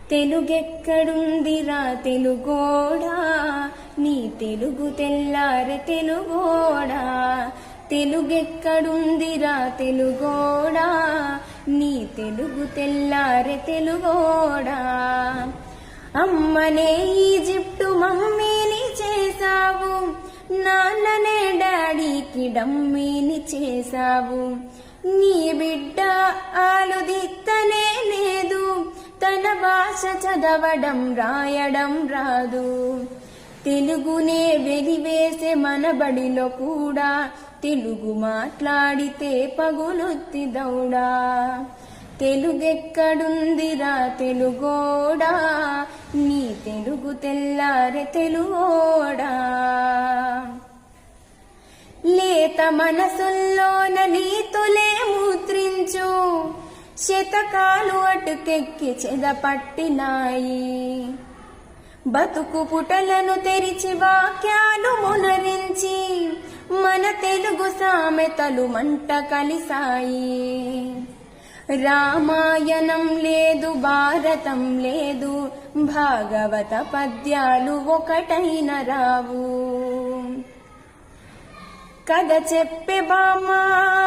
తెలుగెక్కడుందిరా తెలుగోడా, నీ తెలుగు తెల్లారె తెలుగోడా. తెలుగెక్కడుందిరా తెలుగోడా, నీ తెలుగు తెల్లారె తెలుగోడా. అమ్మనే ఈజిప్టు మమ్మీని చేసావు, నాన్ననే డాడీకి డమ్మీని చేసావు. నీ బిడ్డ ఆలుదిత్తనే లేదు, తన భాష చదవడం రాయడం రాదు. తెలుగునే వెలివేసే మన బడిలో కూడా తెలుగు మాట్లాడితే పగులొత్తి దౌడా. తెలుగెక్కడుందిరా తెలుగోడా, నీ తెలుగు తెల్లారె తెలుగోడా. లేత మనసుల్లోన నీతులే ముద్రించు, శతకాలు అటుకెక్కి చెదపట్టినాయి. బతుకు పుటలను తెరిచి వాక్యాలు మునరించి మన తెలుగు సామెతలు మంట కలిసాయి. రామాయణం లేదు, భారతం లేదు, భాగవత పద్యాలు ఒకటైన రావు. కథ చెప్పే బామ్మ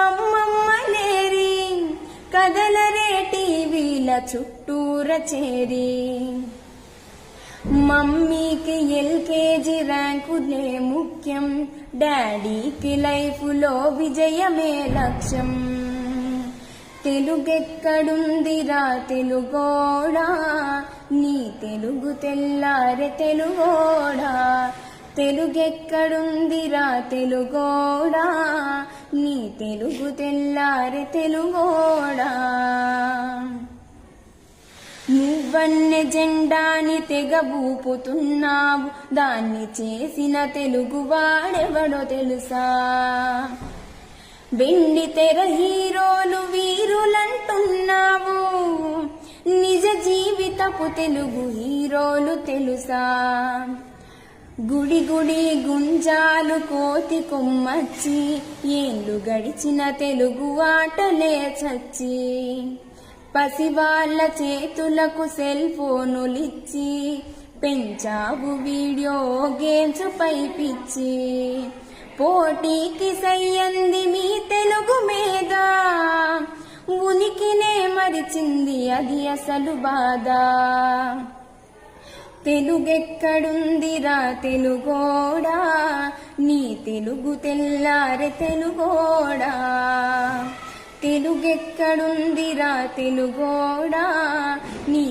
అమ్మమ్మలేరి, కథలరే టీవీల చుట్టూర చేరి. మమ్మీకి ఎల్కేజీ ర్యాంకులే ముఖ్యం, డాడీకి లైఫ్లో విజయమే లక్ష్యం. తెలుగెక్కడుందిరా తెలుగోడా, నీ తెలుగు తెల్లారె తెలుగోడా. తెలుగెక్కడుందిరా తెలుగోడా, నీ తెలుగు తెల్లారె తెలుగోడా. నువ్వన్నె జెండాని తెగ ఊపుతున్నావు, దాన్ని చేసిన తెలుగు వాడెవడో తెలుసా. వెండి తెర హీరోలు వీరులంటున్నావు, నిజ జీవితపు తెలుగు హీరోలు తెలుసా. గుడి గుడి గుంజాలు కోతి కొమ్మచ్చి, ఏళ్ళు గడిచిన తెలుగు ఆటలే చచ్చి. పసివాళ్ల చేతులకు సెల్ ఫోనులిచ్చి, పెంచావు వీడియో గేమ్స్ పై పిచ్చి. పోటీకి సయ్యంది మీ తెలుగు మీద, ఉనికినే మరిచింది అది అసలు బాధ. తెలుగెక్కడుందిరా తెలుగోడా, నీ తెలుగు తెల్లారె తెలుగోడా. తెలుగెక్కడుందిరా తెలుగోడా, నీ